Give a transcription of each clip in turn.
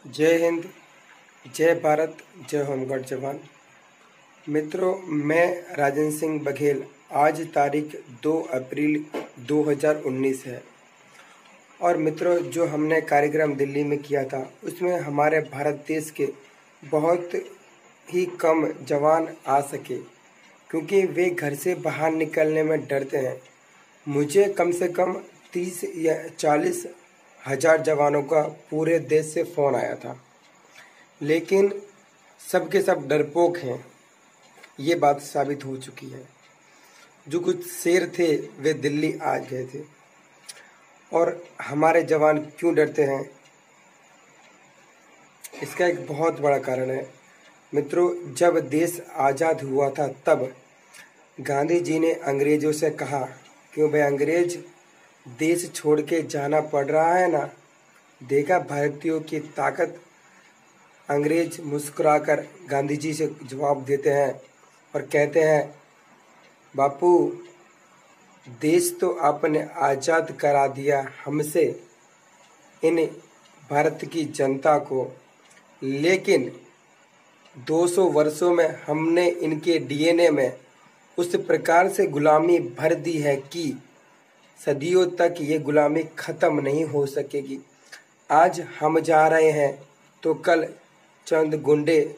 जय हिंद, जय भारत, जय होमगार्ड जवान। मित्रों, मैं राजेंद्र सिंह बघेल। आज तारीख 2 अप्रैल 2019 है और मित्रों, जो हमने कार्यक्रम दिल्ली में किया था उसमें हमारे भारत देश के बहुत ही कम जवान आ सके क्योंकि वे घर से बाहर निकलने में डरते हैं। मुझे कम से कम 30 या 40 हजार जवानों का पूरे देश से फ़ोन आया था, लेकिन सबके सब डरपोक हैं। ये बात साबित हो चुकी है। जो कुछ शेर थे वे दिल्ली आ गए थे। और हमारे जवान क्यों डरते हैं, इसका एक बहुत बड़ा कारण है। मित्रों, जब देश आज़ाद हुआ था तब गांधी जी ने अंग्रेज़ों से कहा, क्यों भाई अंग्रेज देश छोड़ के जाना पड़ रहा है ना, देखा भारतीयों की ताकत। अंग्रेज मुस्कुराकर गांधी जी से जवाब देते हैं और कहते हैं, बापू देश तो आपने आज़ाद करा दिया हमसे, इन भारत की जनता को, लेकिन 200 वर्षों में हमने इनके डीएनए में उस प्रकार से गुलामी भर दी है कि सदियों तक ये गुलामी ख़त्म नहीं हो सकेगी। आज हम जा रहे हैं तो कल चंद गुंडे,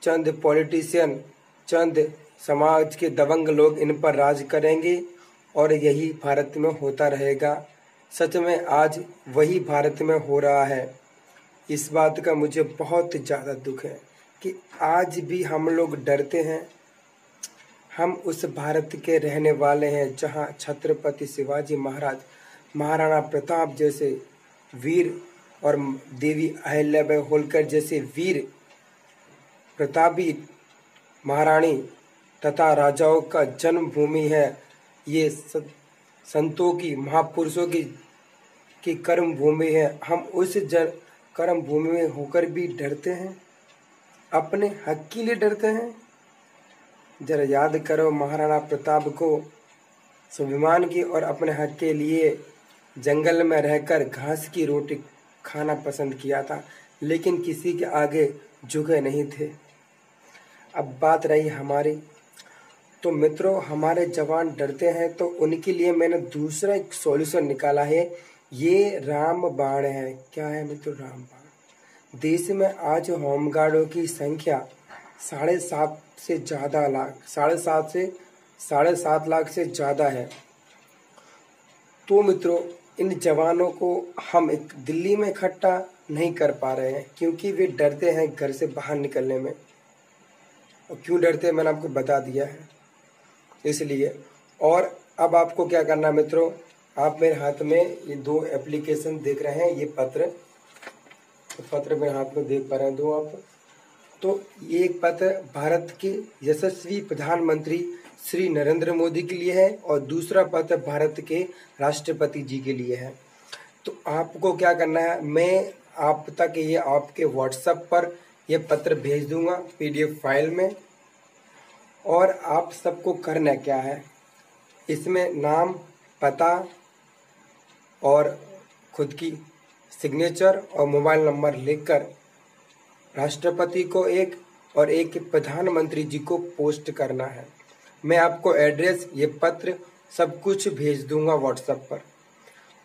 चंद पॉलिटिशियन, चंद समाज के दबंग लोग इन पर राज करेंगे और यही भारत में होता रहेगा। सच में आज वही भारत में हो रहा है। इस बात का मुझे बहुत ज़्यादा दुख है कि आज भी हम लोग डरते हैं। हम उस भारत के रहने वाले हैं जहां छत्रपति शिवाजी महाराज, महाराणा प्रताप जैसे वीर और देवी अहिल्याबाई होलकर जैसे वीर प्रतापी महारानी तथा राजाओं का जन्मभूमि है। ये संतों की, महापुरुषों की कर्म भूमि है। हम उस कर्म भूमि में होकर भी डरते हैं, अपने हक के लिए डरते हैं। जरा याद करो महाराणा प्रताप को स्वाभिमान की और अपने हक के लिए जंगल में रहकर घास की रोटी खाना पसंद किया था, लेकिन किसी के आगे झुके नहीं थे। अब बात रही हमारी, तो मित्रों हमारे जवान डरते हैं तो उनके लिए मैंने दूसरा एक सॉल्यूशन निकाला है। ये रामबाण है। क्या है मित्रों? रामबाण। देश में आज होमगार्डों की संख्या 7.5 से ज़्यादा लाख, 7.5 लाख से ज़्यादा है। तो मित्रों, इन जवानों को हम एक दिल्ली में इकट्ठा नहीं कर पा रहे हैं क्योंकि वे डरते हैं घर से बाहर निकलने में। और क्यों डरते हैं मैंने आपको बता दिया है, इसलिए। और अब आपको क्या करना है मित्रों, आप मेरे हाथ में ये 2 एप्लीकेशन देख रहे हैं। ये पत्र मेरे हाथ में देख पा रहे हैं 2 आप। तो ये एक पत्र भारत के यशस्वी प्रधानमंत्री श्री नरेंद्र मोदी के लिए है और दूसरा पत्र भारत के राष्ट्रपति जी के लिए है। तो आपको क्या करना है, मैं आप तक ये आपके व्हाट्सएप पर ये पत्र भेज दूंगा पीडीएफ फाइल में। और आप सबको करना क्या है, इसमें नाम, पता और खुद की सिग्नेचर और मोबाइल नंबर लिखकर राष्ट्रपति को एक और एक प्रधानमंत्री जी को पोस्ट करना है। मैं आपको एड्रेस, ये पत्र सब कुछ भेज दूंगा व्हाट्सएप पर।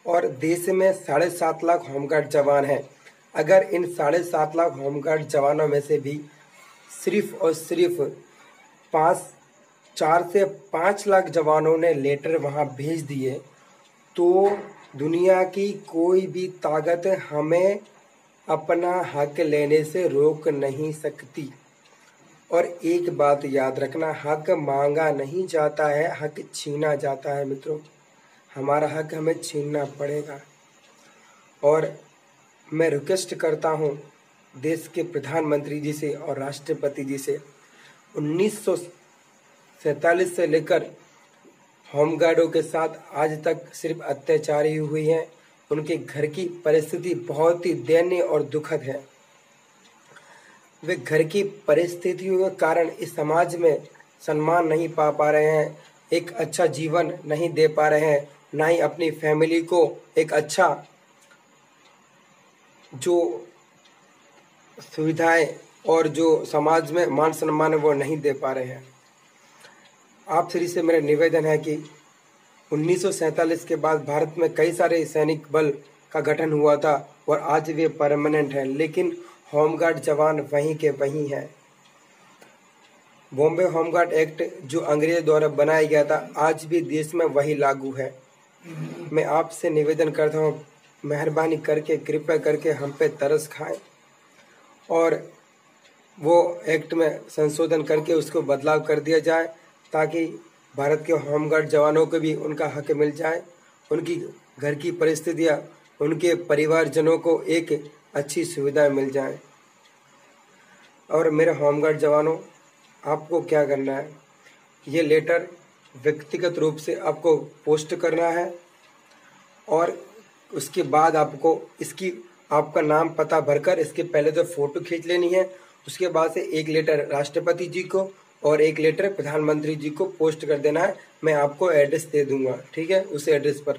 और देश में 7.5 लाख होमगार्ड जवान हैं। अगर इन 7.5 लाख होमगार्ड जवानों में से भी सिर्फ और सिर्फ 4 से 5 लाख जवानों ने लेटर वहां भेज दिए तो दुनिया की कोई भी ताकत हमें अपना हक लेने से रोक नहीं सकती। और एक बात याद रखना, हक मांगा नहीं जाता है, हक छीना जाता है मित्रों। हमारा हक हमें छीनना पड़ेगा। और मैं रिक्वेस्ट करता हूँ देश के प्रधानमंत्री जी से और राष्ट्रपति जी से, 1947 से लेकर होमगार्डों के साथ आज तक सिर्फ अत्याचार ही हुई हैं। उनके घर की परिस्थिति बहुत ही दयनीय और दुखद है। वे घर की परिस्थितियों के कारण इस समाज में सम्मान नहीं पा रहे हैं, एक अच्छा जीवन नहीं दे पा रहे हैं, ना ही अपनी फैमिली को एक अच्छा जो सुविधाएं और जो समाज में मान सम्मान है वो नहीं दे पा रहे हैं। आप सभी से मेरा निवेदन है कि 1947 के बाद भारत में कई सारे सैनिक बल का गठन हुआ था और आज वे परमानेंट है, लेकिन होमगार्ड जवान वहीं के वहीं हैं। बॉम्बे होमगार्ड एक्ट जो अंग्रेज द्वारा बनाया गया था आज भी देश में वही लागू है। मैं आपसे निवेदन करता हूँ, मेहरबानी करके कृपया करके हम पे तरस खाएं और वो एक्ट में संशोधन करके उसको बदलाव कर दिया जाए ताकि भारत के होमगार्ड जवानों को भी उनका हक मिल जाए, उनकी घर की परिस्थितियाँ, उनके परिवारजनों को एक अच्छी सुविधा मिल जाए। और मेरे होमगार्ड जवानों, आपको क्या करना है, ये लेटर व्यक्तिगत रूप से आपको पोस्ट करना है और उसके बाद आपको इसकी आपका नाम पता भरकर इसके पहले तो फोटो खींच लेनी है। उसके बाद से एक लेटर राष्ट्रपति जी को और एक लेटर प्रधानमंत्री जी को पोस्ट कर देना है। मैं आपको एड्रेस दे दूंगा, ठीक है, उस एड्रेस पर।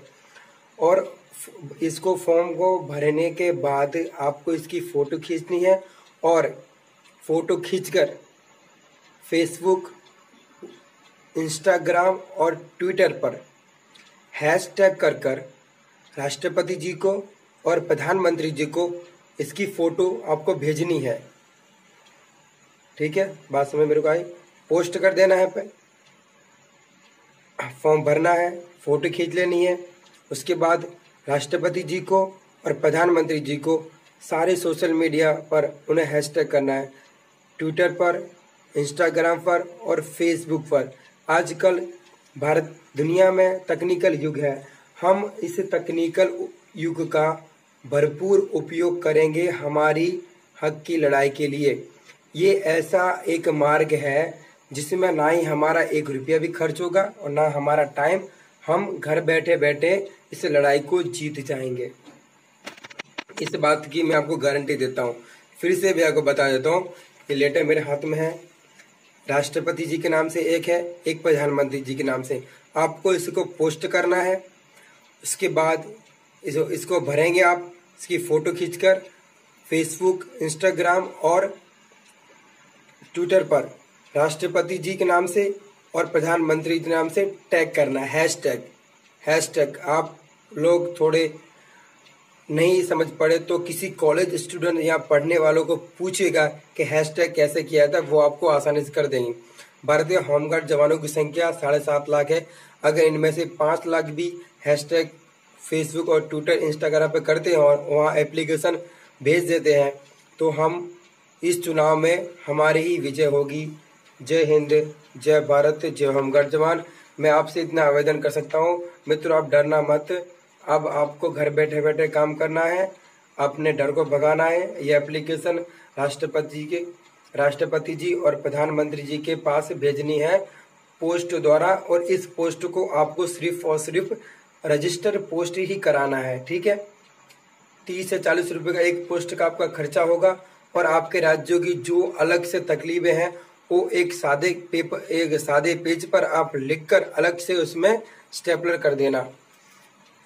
और इसको फॉर्म को भरने के बाद आपको इसकी फ़ोटो खींचनी है और फ़ोटो खींचकर फेसबुक, इंस्टाग्राम और ट्विटर पर हैशटैग कर राष्ट्रपति जी को और प्रधानमंत्री जी को इसकी फ़ोटो आपको भेजनी है, ठीक है। बात समझ मेरे को आई। पोस्ट कर देना है, फॉर्म भरना है, फ़ोटो खींच लेनी है। उसके बाद राष्ट्रपति जी को और प्रधानमंत्री जी को सारे सोशल मीडिया पर उन्हें हैशटैग करना है, ट्विटर पर, इंस्टाग्राम पर और फेसबुक पर। आजकल भारत दुनिया में तकनीकल युग है, हम इस तकनीकल युग का भरपूर उपयोग करेंगे हमारी हक की लड़ाई के लिए। ये ऐसा एक मार्ग है जिसमें ना ही हमारा एक रुपया भी खर्च होगा और ना हमारा टाइम, हम घर बैठे बैठे इस लड़ाई को जीत जाएंगे। इस बात की मैं आपको गारंटी देता हूँ। फिर से भी आपको बता देता हूँ, ये लेटर मेरे हाथ में है, राष्ट्रपति जी के नाम से एक है, एक प्रधानमंत्री जी के नाम से। आपको इसको पोस्ट करना है। उसके बाद इसको भरेंगे आप, इसकी फ़ोटो खींचकर फेसबुक, इंस्टाग्राम और ट्विटर पर राष्ट्रपति जी के नाम से और प्रधानमंत्री के नाम से टैग करना है, हैशटैग। आप लोग थोड़े नहीं समझ पड़े तो किसी कॉलेज स्टूडेंट या पढ़ने वालों को पूछेगा कि हैशटैग कैसे किया था, वो आपको आसानी से कर देंगे। भारतीय होमगार्ड जवानों की संख्या 7.5 लाख है। अगर इनमें से 5 लाख भी हैशटैग फेसबुक और ट्विटर, इंस्टाग्राम पे करते हैं और वहाँ एप्लीकेशन भेज देते हैं तो हम इस चुनाव में हमारी ही विजय होगी। जय हिंद, जय भारत, जय होमगार्ड जवान। मैं आपसे इतना आवेदन कर सकता हूँ मित्रों, आप डरना मत। अब आपको घर बैठे बैठे काम करना है, अपने डर को भगाना है। ये एप्लीकेशन राष्ट्रपति जी और प्रधानमंत्री जी के पास भेजनी है पोस्ट द्वारा, और इस पोस्ट को आपको सिर्फ और सिर्फ रजिस्टर पोस्ट ही कराना है, ठीक है। 30 से 40 रुपये का एक पोस्ट का आपका खर्चा होगा और आपके राज्यों की जो अलग से तकलीफें हैं वो एक सादे पेज पर आप लिखकर अलग से उसमें स्टेपलर कर देना।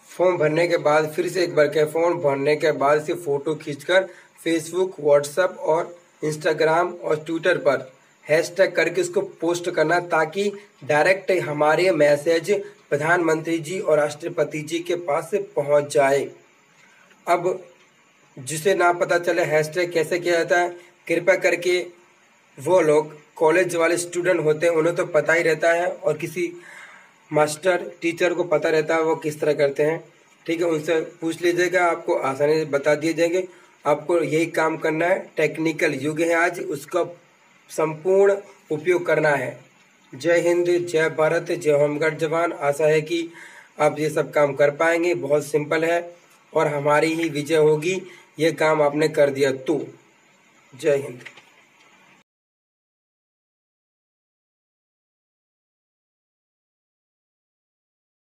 फॉर्म भरने के बाद फिर से एक बार क्या, फॉर्म भरने के बाद से फ़ोटो खींचकर फेसबुक, व्हाट्सएप और इंस्टाग्राम और ट्विटर पर हैशटैग करके उसको पोस्ट करना ताकि डायरेक्ट हमारे मैसेज प्रधानमंत्री जी और राष्ट्रपति जी के पास से पहुंच जाए। अब जिसे ना पता चले हैशटैग कैसे किया जाता है, कृपया करके वो लोग कॉलेज वाले स्टूडेंट होते हैं, उन्हें तो पता ही रहता है, और किसी मास्टर टीचर को पता रहता है वो किस तरह करते हैं, ठीक है। उनसे पूछ लीजिएगा, आपको आसानी से बता दिए जाएंगे। आपको यही काम करना है, टेक्निकल युग है आज, उसका संपूर्ण उपयोग करना है। जय हिंद, जय भारत, जय होमगार्ड जवान। आशा है कि आप ये सब काम कर पाएंगे, बहुत सिंपल है और हमारी ही विजय होगी। ये काम आपने कर दिया तो। जय हिंद।